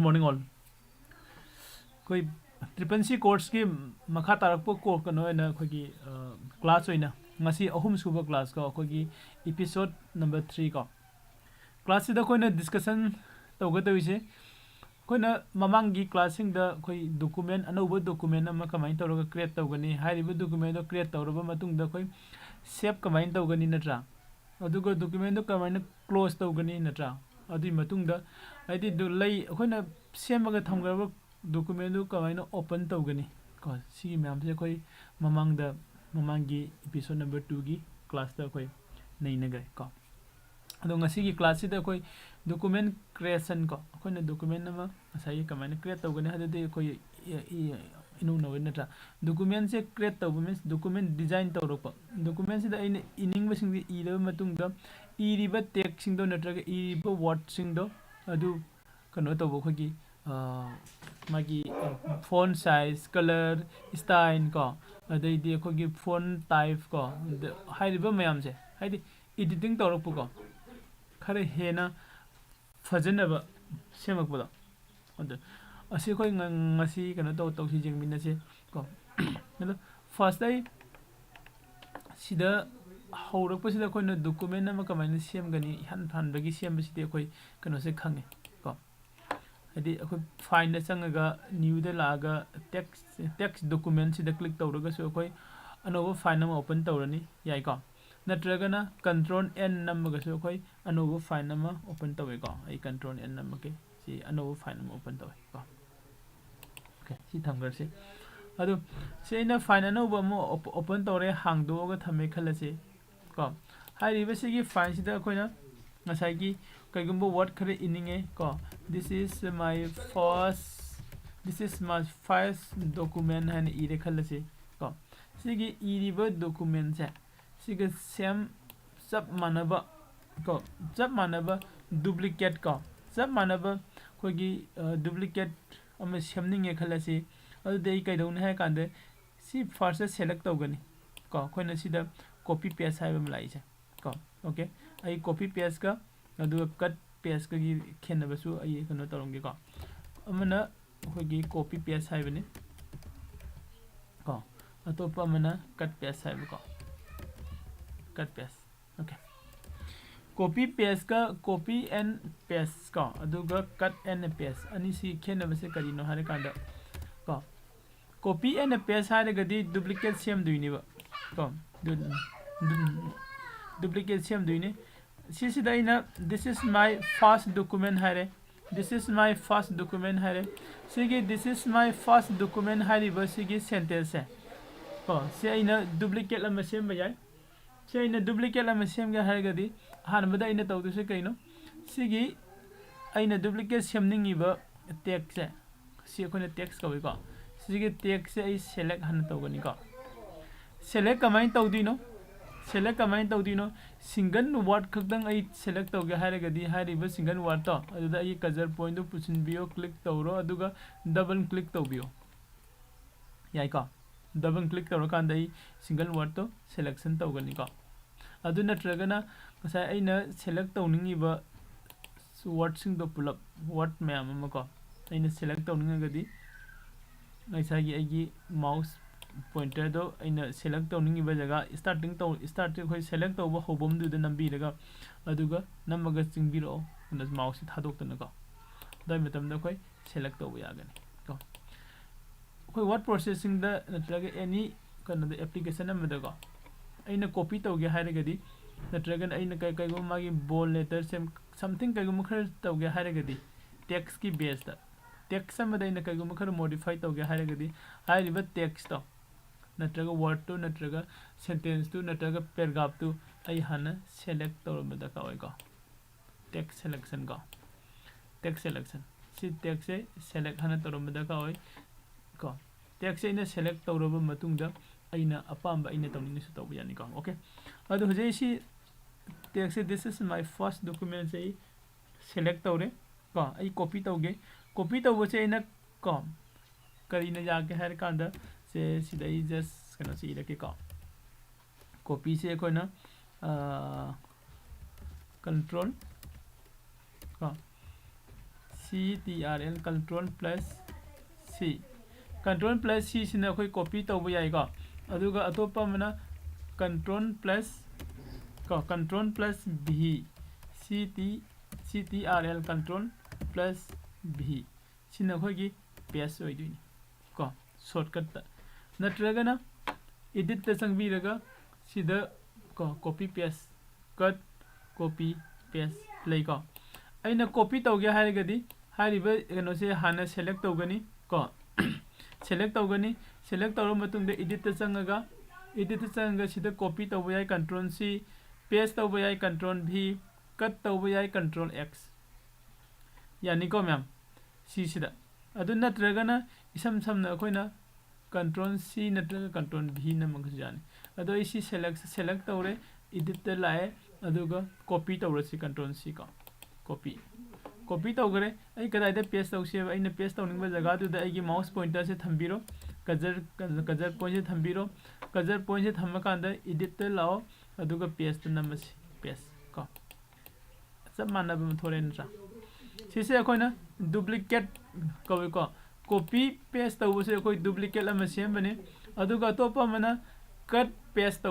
morning all. कोई triple C course की मखा तारक कोर्स कनो है कोई class होइना ngasi ahum suba class ko kogi episode number 3 ko class da koina discussion toga to ise koina mamang gi classing da koi document anoba document ama kamai tawra create tawgani hariba document do create tawraba matung da koi save kamai tawgani natra aduga document do kamai close tawgani natra adi matung da adi do lay koina semaga thamgaraba document do kamai open tawgani ko si myam se koi mamang da mamangi episode number 2 gi class da koi nei nagre ko ado ngasi gi class da koi document creation ko koina document nama asai kamai create tawgani hade de koi inu no natra document se create tawbu means document design tawrok document se da ine ining basing di ira matung da iriba text sing do natra ga iriba word sing do adu kano tawbu khogi magi font size color style ko adai di khogi font type ko hairiba mayam se haidi editing tawrok ko khare hena fajanaba semak boda adu asi khoi ngasi kana taw si jengmina se ko nalo first day sida haurak pa sida koina document nama kamaina sem gani han phan bagi sem bisi de koi kano se khange ko adi akoi find da changaga new da laga text document sida click tawraga so koi anova file nama open tawrani yai ko natraga na control n namaga so koi anova file nama open tawe ko ai control n namake si anova file nama open tawe ko okay si thamgar se adu se ina file anova mo open tawre hangdo ga thame khalase ko hari basigi file sida koina ngasai gi kaigumbo word khare ininge ko this is my first document han ire khalase ko sigi iriba document se siga same sab manaba ko sab manaba duplicate ko sab manaba kogi duplicate ama semninge khalase adu dei kai dong ha kande si first select tawgani ko koina sida copy paste hai bam lai se ko okay ai copy paste ka adu cut paste ka gi khenna basu ai kano tarongge ko amana hogi copy paste hai bane ko atopa amana cut paste hai ko cut paste okay copy paste ka copy and paste ko aduga cut and paste ani si khenna base kari no hare kanda ko copy and paste hare gadi duplicate same duini ba ko duplicate same duini sisi daina this is my first document hare this is my first document hare sigi this is my first document hare ba sigi sentence hai ko se aina duplicate la same ba yai se aina duplicate la same ga hare gadi han bada aina tawdu se kaino sigi aina duplicate same ningi ba text hai si khone text ka ko sigi text se ai select han tawgani ko select kamai tawdino select kamai tawdino single word khakdang ai select tawge hairagadi hairiba single word to aduda ai cursor point do pusin bio click tawro aduga double click tawbio yai ka double click tawro kan dai single word to selection tawgani ka adu natragana kasai aina select tawningi ba word sing do pull up word mayam ma ko aina select tawninga naisa gi ai mouse pointer do aina select tawningi ba jaga start khoi select tawba hobom du da nambi daga aduga namaga chingbiro na mouse thadok tana ko dai metam da khoi select tawba yagani ko khoi word processing da natraga any kana da application am da ko aina copy tawge hairagadi natraga aina kai kai go magi bold letter something kai go khar tawge hairagadi text ki base da text am da aina kai go khar modify tawge hairagadi hairiba text to natraga word to natraga sentence to natraga paragraph to ai hana select tawrabada ka oi ko text selection ko text selection si text se select hana tawrabada ka oi ko text ina select tawraba matung da aina apamba aina tawni su tawba yani ko okay adu hojai si text this is my first document say select tawre ko ai copy tawge copy tawba se ina ko karina jaake har kanda se sidai just kana si rake ko copy se ko na control ko CTRL control plus C control plus C sina khoi copy tawba yai ko aduga atopa mana control plus control plus V CTRL control plus V sina khoi gi paste oi dui ko shortcut ta natragana edit ta sangbi raga sida ko copy paste cut copy paste play ko aina copy tawge harigadi hariba kano se hana select tawgani ko select tawgani select tawro matungde edit ta sangaga sida copy tawba yai control C paste tawba yai control V cut tawba yai control X yani ko ma'am C sida adu natragana isam samna akoina control C natraga control V na mangjani ado isi select tawre edit ta lae aduga copy tawre si control C ko copy tawgare ai kadai da paste tawse aina paste tawningba jaga du da ai mouse pointer se thambiro kajar point se thambiro kajar point se thamakanda edit ta lao aduga paste namasi paste ko sab manaba thore nra sise akoina duplicate ko copy paste tawse koi duplicate ama sembane aduga topa mana cut paste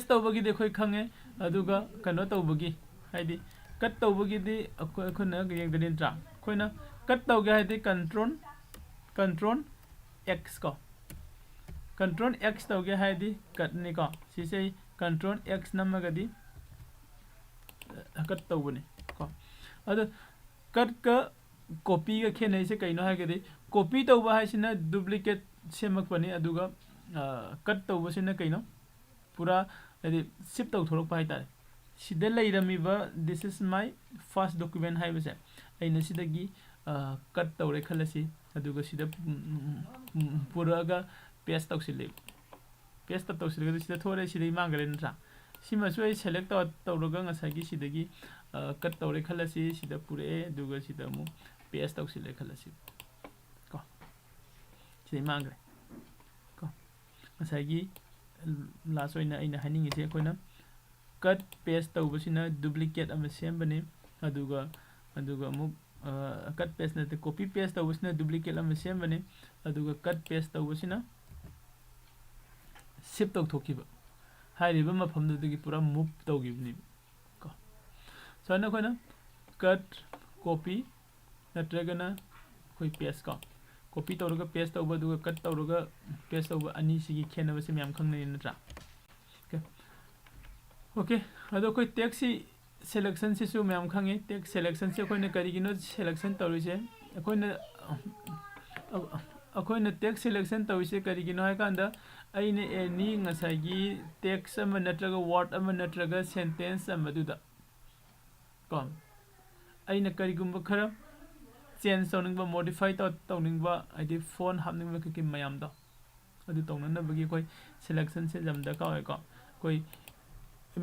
tawba gi de khoi khange aduga kano tawbagi haidi cut tawbagi di akhona yeng den tra khoina cut tawge haidi control X ko control X tawge haidi cut ni ko sise control X namagadi cut tawbani ko adu cut ka copy ga khenai se kaino hagadi copy tawba haisina duplicate semak pani aduga cut tawba sina kaino pura adi ship taw thorok pai tare sida leiramiba this is my first document haibase aina sidagi cut tawre khalasi aduga sida pura ga paste tawsile paste tawsile sida thore sida mangare ntra sima soi select tawroga ngasagi sidagi cut tawre khalasi sida pure aduga sida mu paste tawsile khalasi ko sida mangare ko ngasagi last oina aina haningi se koina cut paste tawbasina duplicate ama sembane aduga mu cut paste na copy paste tawbasina duplicate ama sembane aduga cut paste tawbasina shift tawthokiba hairiba mafamdagi pura move tawgibni ko sana koina cut copy natragana koi paste ko copy tawraga paste tawba duga cut tawraga paste tawba ani sigi khenaba se myam khangnai natra okay ado koi text selection se su myam khange text selection se koina karigino selection tawrise akoina text selection tawise karigino ha kanda aine any ngasagi text ama natraga word ama natraga sentence ama duda ko aina karigumba khara change tawningba modify tawningba id font hamningba ki mayam da adu tawna bagi koi selection se jamda ka hoy ko koi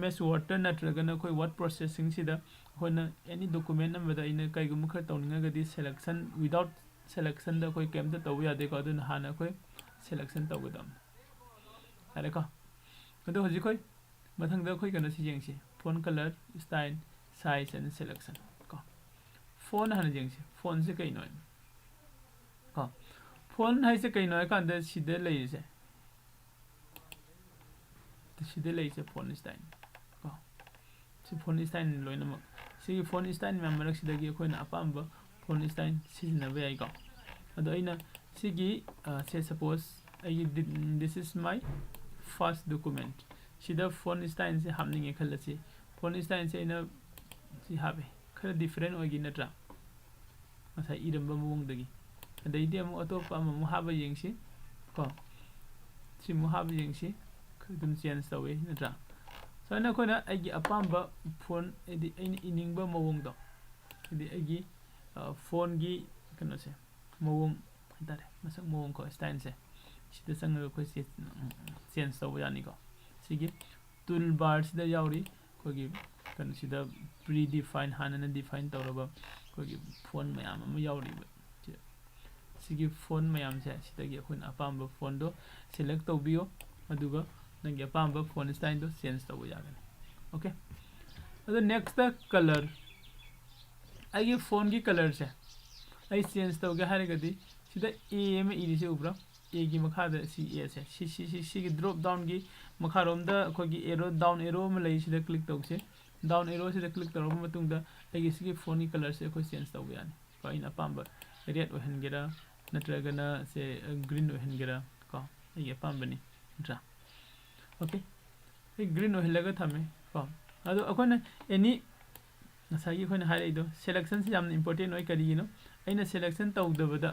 ms word natraga na koi word processing sida hoina any document number da ina kai gum khar tawninga gadi selection without selection da koi kem da taw ya de ko adu hana koi selection tawgadam are ko adu hoji koi mathang da koi kana si jengsi font color style size and selection phone hana jengsi phone se kai noi ko phone hai se kai noi kan da sida lei se phone style ko si phone style loina ma si phone style member sida gi khoi na apamba phone style sina be ai ko ado ina sigi say suppose this is my first document sida phone style se hamning e khalasi phone style se ina si habe khara different ogi natra asa iramba mung dagi adai dia mu atopa mu haba yengsi ko si mu haba yengsi khadum change tawe natra so na khona agi apamba phone edi iningba mawung do edi agi phone gi kano se mawung dare masak mawung ko style se sida sang ko si change tawe yani ko sigi toolbars da yauri ko gi kan sida predefined hanana define tawraba ko gi phone mayam am yauri ba sigi phone mayam se sida gi khun apamba phone do select tawbiyo aduga nangi apamba phone style do change tawu yagani okay ado next the color ꯑꯩꯒꯤ ꯐꯣꯟꯒꯤ ꯀꯂꯔꯁꯦ ꯑꯩ change ꯇꯧꯒꯦ ꯍꯥꯏꯔꯒꯗꯤ ꯁꯤꯗ ꯑꯦ ꯑꯃ ꯏꯔꯤꯁꯦ ꯎꯕ꯭ꯔꯥ ꯑꯦꯒꯤ ꯃꯈꯥꯗ ꯁꯤ ꯑꯦꯁꯦ ꯁꯤꯒꯤ ꯗ꯭ꯔꯣꯞ ꯗꯥꯎꯟꯒꯤ ꯃꯈꯥꯔꯣꯝꯗ ꯑꯩꯈꯣꯏꯒꯤ ꯑꯦꯔꯣ ꯗꯥꯎꯟ ꯑꯦꯔꯣ ꯑꯃ ꯂꯩ ꯁꯤꯗ ꯀ꯭ꯂꯤꯛ ꯇꯧꯁꯦ ꯗꯥꯎꯟ ꯑꯦꯔꯣꯁꯤꯗ ꯀ꯭ꯂꯤꯛ ꯇꯧꯔꯕ ꯃꯇꯨꯡꯗ ꯑꯩꯒꯤ ꯁꯤꯒꯤ ꯐꯣꯟꯒꯤ ꯀꯂꯔꯁꯦ ꯑꯩꯈꯣꯏ ꯆꯦꯟꯖ ꯇꯧꯕ ꯌꯥꯅꯤ ꯀꯣ ꯑꯩꯅ ꯑꯄꯥꯝꯕ ꯔꯦꯗ ꯑꯣꯏꯍꯟꯒꯦꯔꯥ ꯅꯠꯇ꯭ꯔꯒꯅ ꯁꯦ ꯒ꯭ꯔꯤꯟ ꯑꯣꯏꯍꯟꯒꯦꯔꯥ ꯀꯣ ꯑꯩꯒꯤ ꯑꯄꯥꯝꯕꯅꯤ ꯅꯠꯇ꯭ꯔꯥ ओके ग्रीन ओहलगा थमे को अदो अखोना एनी नसागी खोना हाइदो सिलेक्शन से याम इंपोर्टेंट ओइ करिगिनो अइना सिलेक्शन तौदबदा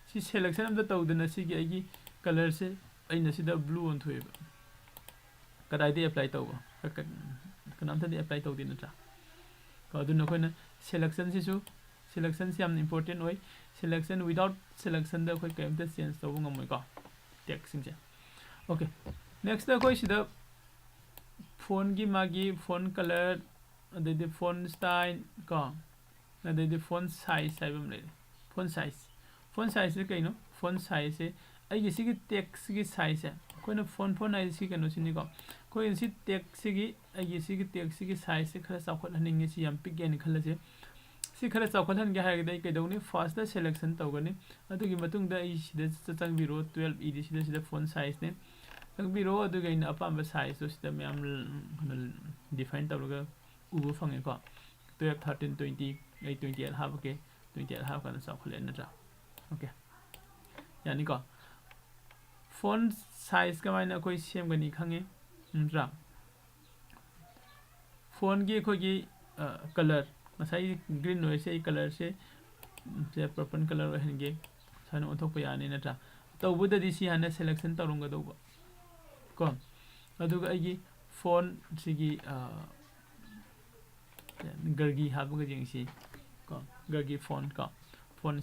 सी सिलेक्शन अमदा तौदना सिगी आइगी कलर से अइना सिदा ब्लू ऑन थोएबा कदाइदे अप्लाई तौबा कनामथदे अप्लाई तौदि नत्रा को अदुना खोना सिलेक्शन सिसु सिलेक्शन से याम इंपोर्टेंट ओइ सिलेक्शन विदाउट सिलेक्शन दा खोइ केमते चेंज तौबा ngमoi को टेक्स्ट सिंजे ओके नेक्स्ट कोई सिदा फोन की मागी फोन कलर अदे फोन स्टाइल को अदे फोन साइज हाइबम ले फोन साइज से कइनो फोन साइज से आई सिगी टेक्स्ट की साइज है कोइनो फोन आई सी कनो सिनी को कोइ सी टेक्स्ट की आई सिगी टेक्स्ट की साइज से खरा चाखत हनिंगे सी याम पिक गेन खलसे सी खरा चाखत हन गे हाइगदे कइदौनी फर्स्ट दा सिलेक्शन तौगनी अदुगी मतुंग दा आई सिदा चंगबिरो 12 ईडी सिदा फोन साइज ने तंगबिरो अदुगा इन अपाम साइज सिदा मैम डिफाइन तौरगा उबो फंगे को 12 13 20 8 28 हाफ के 28 हाफ का चाखले नत्रा ओके यानी को फोन साइज का माइना कोई सेम गनी खंगे नत्रा फोन की खोगी कलर मसाई ग्रीन होय से कलर से पर्पल कलर हनगे सन ओथोप यानी नत्रा तौबुददि सी हाना सिलेक्शन तौरंगा दोबा को अदुगा आइगी फोन सिगी गर्गी हाबगा जेंगसी को गर्गी फोन का फोन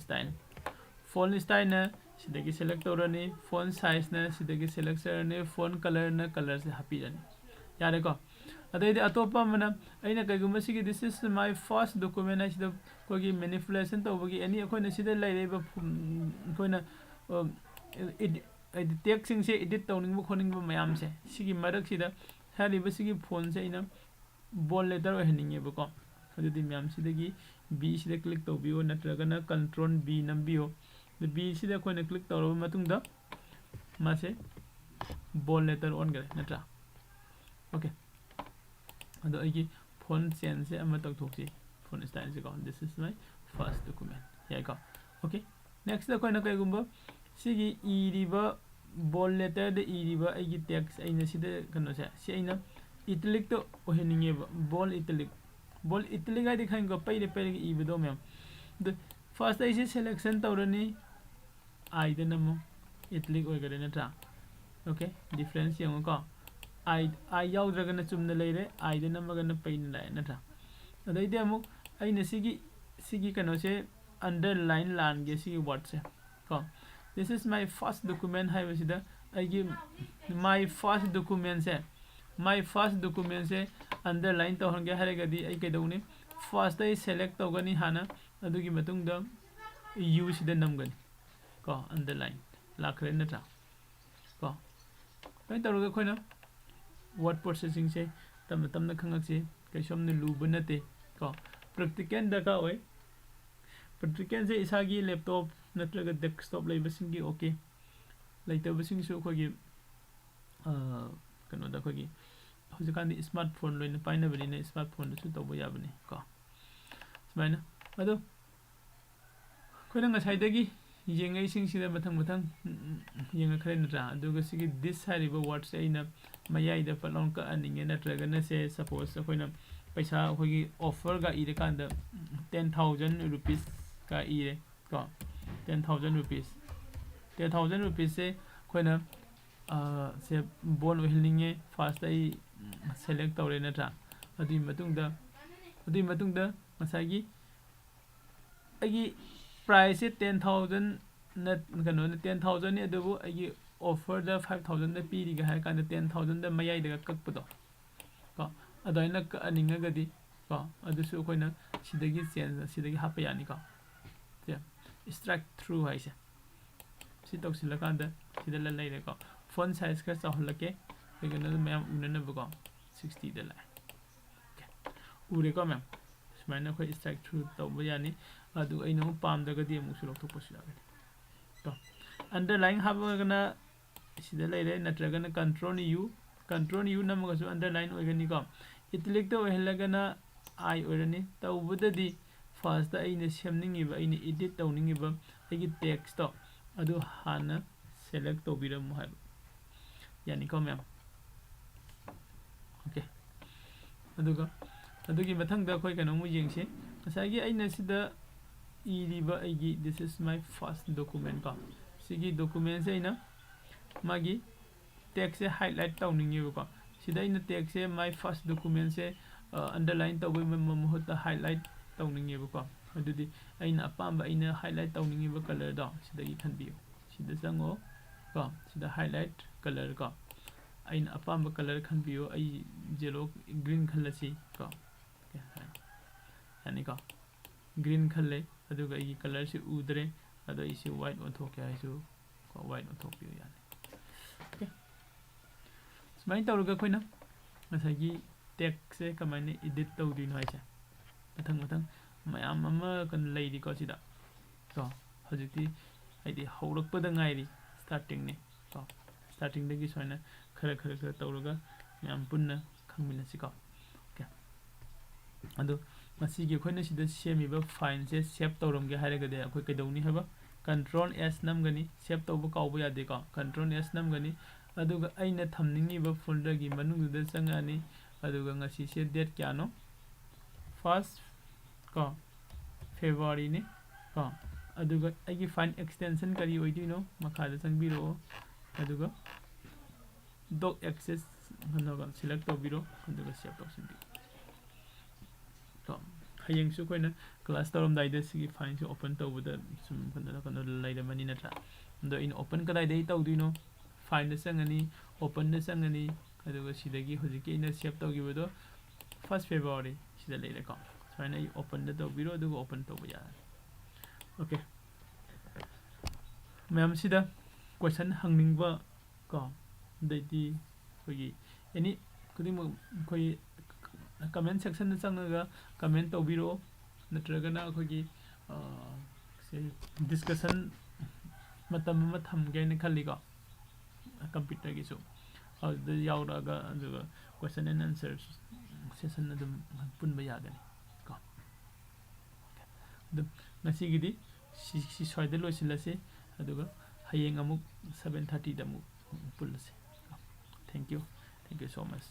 स्टाइल ना सिदगी सेलेक्ट तौरनी फोन साइज ना सिदगी सेलेक्ट करनी फोन कलर ना कलर से हापीरनी यारे को अदैदि अतोपा मना अइना कइगुम सिगी this is my first document आई सिदा कोगी मैनिपुलेशन तौबगी एनी अखोइना सिदा लाइरेबा कोइना टेक्सिंग से एडिट तौनिंग खोनिंग मैम से सिगी मरक सिदा हारिबा सिगी फोन से इना बोल लेटर ओहनिंगे बको अदुदि मैम सिदगी बी सिदा क्लिक तौबियो नत्रगना कंट्रोल बी नंबियो बी सिदा कोइना क्लिक तौरबा मतुंगदा मासे बोल लेटर ऑन करे नत्रा ओके अदो आइगी फोन चेंज से अमा तौथोक्सी फोन स्टाइल से को this is my first document या को ओके नेक्स्ट द कोइना कइगुम्बा सिगी इरिबा बोल लेटर द इरिबा आइगी टेक्स्ट आइना सिदा कनो से सि आइना इटलिक तो ओहनिंगे बोल इटलिक आइ दिखाइन को पैरे इबदो मैम द फर्स्ट आई से selection तौरनी I the NaMo इटलिक ओइगरे नत्रा okay difference यंगो को आई याउद्रगना चुमना लेरे आई द नमगना पैन लाय नत्रा अदैदे अमु आइना सिगी कनो से अंडरलाइन लानगे सिगी वर्ड से को this is my first document है वसिदा आइगी माय फर्स्ट डॉक्यूमेंट से अंडरलाइन तौहंगे हारेगदी आई कइदौनी फर्स्ट आई सेलेक्ट तौगनी हाना अदुगी मतुंगदा यू सिदा नमगनी को अंडरलाइन लाखरे नत्रा को कइ तौरगा खोइना वर्ड प्रोसेसिंग से तमना खंगक्से कैसोमने लुब नते को प्रैक्टिकल दका ओय प्रैक्टिकल से इसागी लैपटॉप नत्रगा डेस्कटॉप लेबसिंगी ओके लेतबसिंगसु खोगी कनो दा खोगी हजिकान स्मार्टफोन लोइन पाइनबनिने स्मार्टफोन दसु तौबो याबने को समाइना अदो खोना ngसाइदगी येंगै सिंगसिदा मथंग येंगा खरे नत्रा अदुगा सिगी दिस हारिबा वर्ड से आइना मयाइदा फलों का अनिंगे नत्रगना से सपोज अखोइना पैसा अखोगी ऑफर का इरे कांदा 10,000 रुपीस का इरे को 10,000 रुपीस से खोइना से बोल ओहलिंगे फर्स्ट आई सेलेक्ट तौरे नत्रा अदुई मतुंगदा मसागी आइगी प्राइस से 10,000 नत कनो 10,000 ने अदुबो आइगी ऑफर दा 5,000 दा पीरिगा हाय कांदा 10,000 दा मयाइ दा ककपदो को अदाइना अनिंगगदी को अदुसु कोइना सिदगी चेंज सिदगी हाप यानी को से स्ट्राइक थ्रू हाय से सि तौसिला कांदा सिदा लाइरे को फोन साइज का चाहलके कइगनो मैम उननबो को 60 दा लाय ओके उरे को मैम सुमाइना अखोई स्ट्राइक थ्रू तौब यानी अदु अइना मु पामदगदि अमुसु लौथोकपसु यागनि तो अंडरलाइन हाबगना सिदा लेरे नत्रगना कंट्रोल यू नमगसु अंडरलाइन ओइगनि को इटलिक तो ओहलगना आई ओरनी तौबददि फर्स्ट दा अइना सेमनिंगिबा अइना एडिट तौनिंगिबा अइगी टेक्स्ट तो अदु हाना सेलेक्ट तौबिरमु हाब यानी को मैम ओके अदुगा अदुगी मथंगदा अखोई कनोमु येंगसे ngसागी अइना सिदा इरिबा अइगी this is my first document का सिगी डॉक्यूमेंट से अइना मागी टेक्स्ट से हाइलाइट तौनिंगिबा को सिदा अइना टेक्स्ट से माय फर्स्ट डॉक्यूमेंट से अंडरलाइन तौबै ममुहत हाइलाइट तौनिंगिबा को अदुदी अइना अपाम अइना हाइलाइट तौनिंगिबा कलर दो सिदागी खनबियो सिदा संगो को सिदा हाइलाइट कलर को अइना अपाम कलर खनबियो अइ जेलो ग्रीन खलसी को यानी को ग्रीन खले अदुगा अइ कलर से उदरे अदो इसे व्हाइट ओथोके आइसु को व्हाइट ओथोपियो यानी ओके स्माइन तौरगा खोइना ngसागी टेक्स्ट से कमाइने एडिट तौदिनो हाइसे मथंग मथंग मयाम अमा कन लेदि को सिदा तो हजिति आइदि हौरकपदा ngairi स्टार्टिंग ने तो स्टार्टिंग दगी सोइना खर तौरगा मयाम पुन्ना खंगमिनसि को ओके अदो मसीगी खोइना सिदा सेमिबा फाइन से सेव तौरमगे हाइरगदे अखोइ कैदौनी हबा कंट्रोल एस नमगनी सेव तौबा काउबा यादे को कंट्रोल एस नमगनी अदुगा अइना थमनिंगिबा फोल्डर गी मनुगदे चंगानी अदुगा ngasi से डेट क्यानो फर्स्ट को फेब्रुअरी ने को अदुगा अइगी फाइन एक्सटेंशन करी ओइदिनो मखादा चंगबिरो अदुगा डॉक एक्सेस हनोगा सिलेक्ट तौबिरो अदुगा सेव तौसिबि तो हयेंसु कोइना क्लास तौरमदाइदा सिगी फाइन से ओपन तौबदा सुम कनो लाइदमनि नत्रा दो इन ओपन कदाइदै तौदिनो फाइन द चंगनी ओपन द चंगनी अदुगा सिदगी होजिके इन सेव तौगिबदो फर्स्ट फेब्रुअरी सिदा लेरेको फाइन ओपन द तौबिरो अदुगा ओपन तौबा या ओके मैम सिदा क्वेश्चन हंगनिंगबा को दैति होगी एनी कुदिम कोई कमेंट सेक्शन में चंगा कमेंट तौबिरो नत्रगना अखोगी से डिस्कशन मतम म थमगे ने खल्लिको कंप्यूटर की सो अद यावरागा अदुगा क्वेश्चन एंड आंसर सेशन अदुम पुनबा यागनी को अदुम ngasiगidi si soide loisilase aduga hayeng amuk 7:30 da amuk pulase thank you so much